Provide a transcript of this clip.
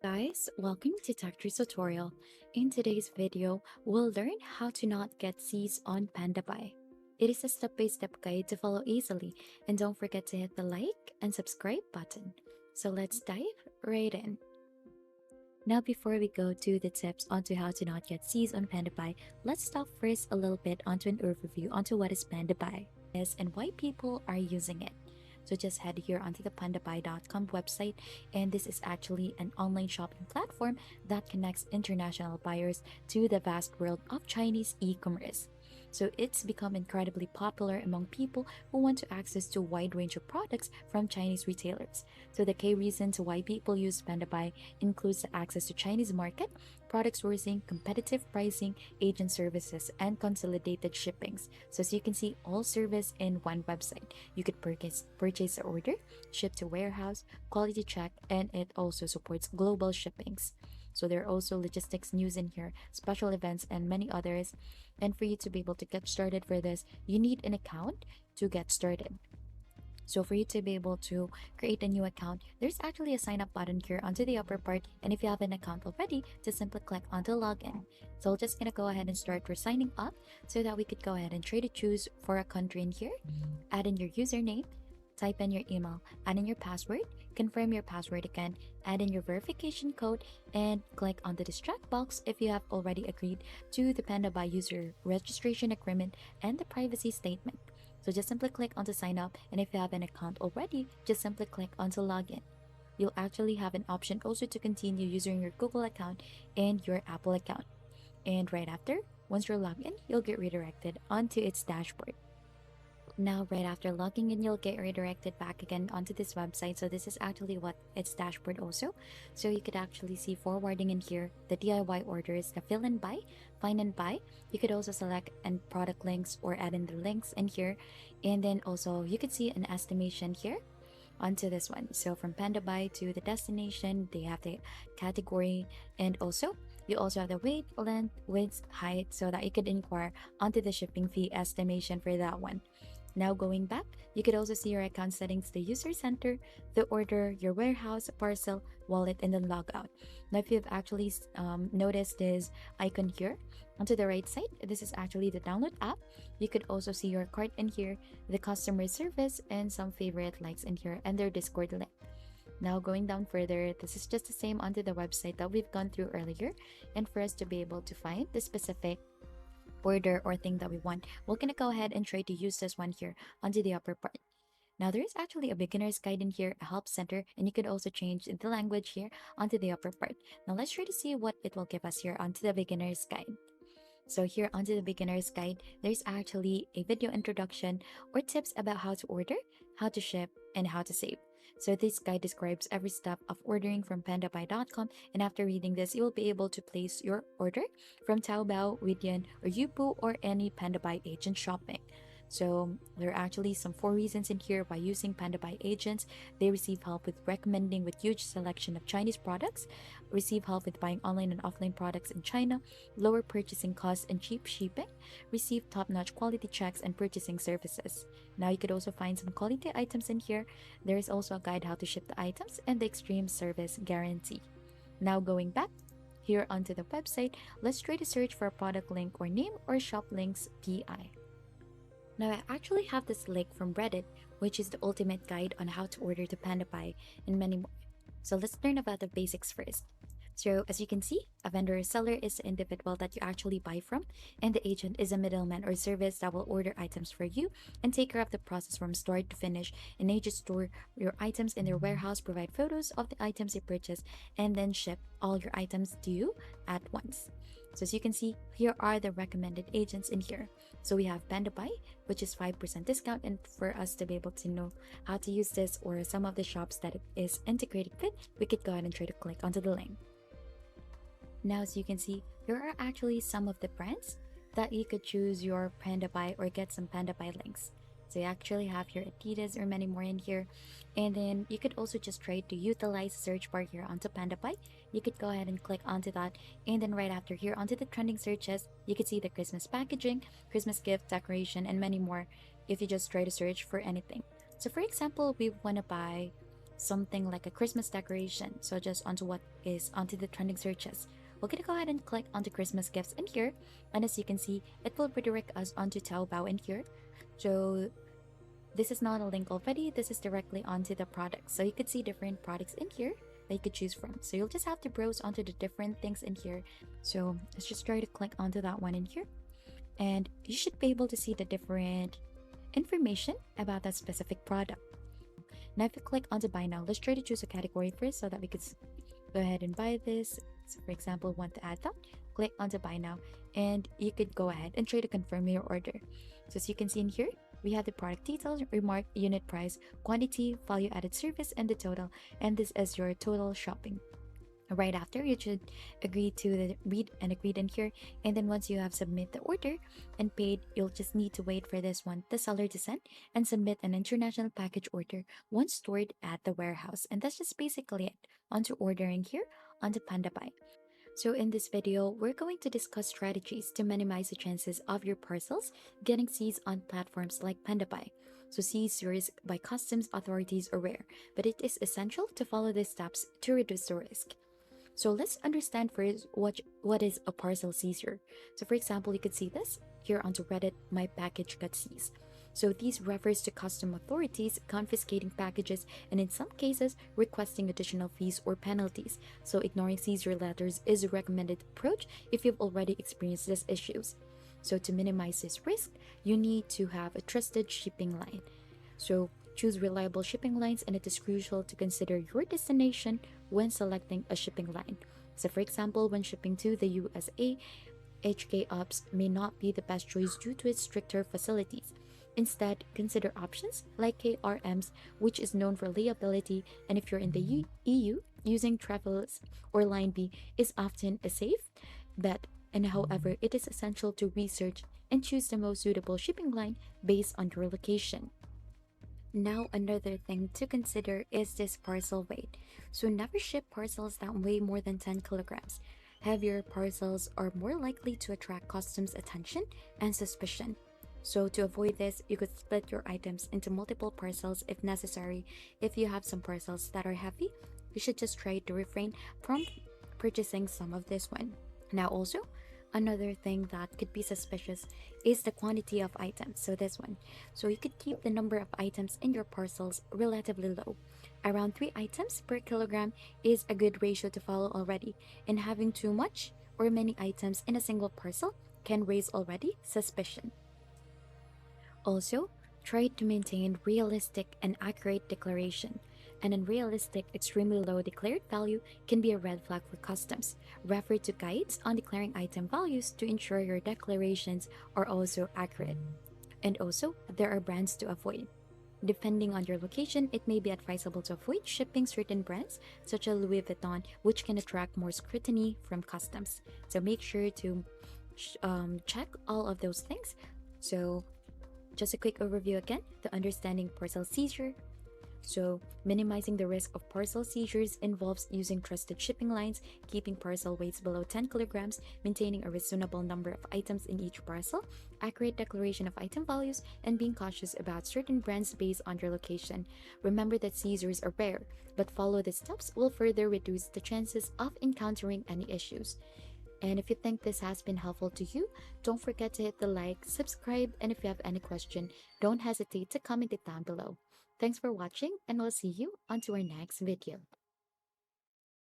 Guys, welcome to Tech Tree Tutorial. In today's video, we'll learn how to not get seized on Pandabuy. It is a step-by-step guide to follow easily, and don't forget to hit the like and subscribe button. So let's dive right in. Now, before we go to the tips onto how to not get seized on Pandabuy, let's stop first a little bit onto an overview onto what is Pandabuy is and why people are using it. So just head here onto the pandabuy.com website, and this is actually an online shopping platform that connects international buyers to the vast world of Chinese e-commerce. So it's become incredibly popular among people who want to access to a wide range of products from Chinese retailers. So the key reasons why people use Pandabuy includes the access to Chinese market, product sourcing, competitive pricing, agent services, and consolidated shippings. So as you can see, all service in one website. You could purchase the order, ship to warehouse, quality check, and it also supports global shippings. So there are also logistics news in here, special events, and many others. And for you to be able to get started for this, you need an account to get started. So for you to be able to create a new account, there's actually a sign up button here onto the upper part. And if you have an account already, just simply click onto login. So we're just gonna go ahead and start for signing up so that we could go ahead and try to choose for a country in here, add in your username, type in your email, add in your password, confirm your password again, add in your verification code, and click on the distract box if you have already agreed to the Pandabuy user registration agreement and the privacy statement. So just simply click on to sign up, and if you have an account already, just simply click on to login. You'll actually have an option also to continue using your Google account and your Apple account. And right after, once you're logged in, you'll get redirected onto its dashboard. Now, right after logging in, you'll get redirected back again onto this website. So this is actually what its dashboard also. So you could actually see forwarding in here, the DIY orders, the fill and buy, find and buy. You could also select and product links or add in the links in here. And then also you could see an estimation here onto this one. So from Pandabuy to the destination, they have the category, and also you also have the weight, length, width, height, so that you could inquire onto the shipping fee estimation for that one. Now going back, you could also see your account settings, the user center, the order, your warehouse, parcel, wallet, and then log out. Now if you've actually noticed this icon here onto the right side, this is actually the download app. You could also see your cart in here, the customer service, and some favorite likes in here, and their Discord link. Now going down further, this is just the same onto the website that we've gone through earlier. And for us to be able to find the specific order or thing that we want, we're gonna go ahead and try to use this one here onto the upper part. Now there is actually a beginner's guide in here, a help center, and you could also change the language here onto the upper part. Now let's try to see what it will give us here onto the beginner's guide. So here onto the beginner's guide, there's actually a video introduction or tips about how to order, how to ship, and how to save. So this guide describes every step of ordering from pandabuy.com, and after reading this, you will be able to place your order from Taobao, Widian, or Youpu, or any Pandabuy agent shopping. So there are actually some 4 reasons in here why using Pandabuy agents. They receive help with recommending with huge selection of Chinese products, receive help with buying online and offline products in China, lower purchasing costs and cheap shipping, receive top-notch quality checks and purchasing services. Now you could also find some quality items in here. There is also a guide how to ship the items and the extreme service guarantee. Now going back here onto the website, let's try to search for a product link or name or shop links PI. Now I actually have this link from Reddit, which is the ultimate guide on how to order to Pandabuy and many more. So let's learn about the basics first. So as you can see, a vendor or seller is the individual that you actually buy from, and the agent is a middleman or service that will order items for you and take care of the process from start to finish. An agent store your items in their warehouse, provide photos of the items you purchase, and then ship all your items to you at once. So as you can see, here are the recommended agents in here. So we have Pandabuy, which is 5% discount, and for us to be able to know how to use this or some of the shops that it is integrated with, we could go ahead and try to click onto the link. Now, as you can see, here are actually some of the brands that you could choose your Pandabuy or get some Pandabuy links. So you actually have your Adidas or many more in here. And then you could also just try to utilize the search bar here onto Pandabuy. You could go ahead and click onto that. And then right after here onto the trending searches, you could see the Christmas packaging, Christmas gift decoration, and many more if you just try to search for anything. So for example, we want to buy something like a Christmas decoration. So just onto what is onto the trending searches. We're gonna go ahead and click onto Christmas gifts in here. And as you can see, it will redirect us onto Taobao in here. So this is not a link already. This is directly onto the product. So you could see different products in here that you could choose from. So you'll just have to browse onto the different things in here. So let's just try to click onto that one in here. And you should be able to see the different information about that specific product. Now, if you click onto buy now, let's try to choose a category first so that we could go ahead and buy this. So, for example, want to add that, click onto buy now, and you could go ahead and try to confirm your order. So, as you can see in here, we have the product details, remark, unit price, quantity, value added service, and the total. And this is your total shopping. Right after, you should agree to the read and agreed in here, and then once you have submit the order and paid, you'll just need to wait for this one, the seller to send and submit an international package order once stored at the warehouse. And that's just basically it. Onto ordering here onto Pandabuy. So in this video, we're going to discuss strategies to minimize the chances of your parcels getting seized on platforms like Pandabuy. So seizures by customs authorities are rare, but it is essential to follow these steps to reduce the risk. So let's understand first what is a parcel seizure. So for example, you could see this here onto Reddit, my package got seized. So these refers to custom authorities confiscating packages and in some cases requesting additional fees or penalties. So ignoring seizure letters is a recommended approach if you've already experienced these issues. So to minimize this risk, you need to have a trusted shipping line. So choose reliable shipping lines, and it is crucial to consider your destination when selecting a shipping line. So for example, when shipping to the USA, HK Ops may not be the best choice due to its stricter facilities. Instead, consider options like KRMs, which is known for liability, and if you're in the EU, using Travels or Line B is often a safe bet. And however, it is essential to research and choose the most suitable shipping line based on your location. Now, another thing to consider is this parcel weight. So, never ship parcels that weigh more than 10 kilograms. Heavier parcels are more likely to attract customs attention and suspicion. So, to avoid this, you could split your items into multiple parcels if necessary. If you have some parcels that are heavy, you should just try to refrain from purchasing some of this one. Now, also, another thing that could be suspicious is the quantity of items. So this one. So you could keep the number of items in your parcels relatively low. Around 3 items per kilogram is a good ratio to follow already, and having too much or many items in a single parcel can raise already suspicion. Also, try to maintain realistic and accurate declaration. An unrealistic, extremely low declared value can be a red flag for customs. Refer to guides on declaring item values to ensure your declarations are also accurate. And also, there are brands to avoid. Depending on your location, it may be advisable to avoid shipping certain brands, such as Louis Vuitton, which can attract more scrutiny from customs. So make sure to check all of those things. So just a quick overview again, the understanding parcel seizure. So, minimizing the risk of parcel seizures involves using trusted shipping lines, keeping parcel weights below 10 kilograms, maintaining a reasonable number of items in each parcel, accurate declaration of item values, and being cautious about certain brands based on your location. Remember that seizures are rare, but follow the steps will further reduce the chances of encountering any issues. And if you think this has been helpful to you, don't forget to hit the like, subscribe, and if you have any question, don't hesitate to comment it down below. Thanks for watching, and we'll see you on to our next video.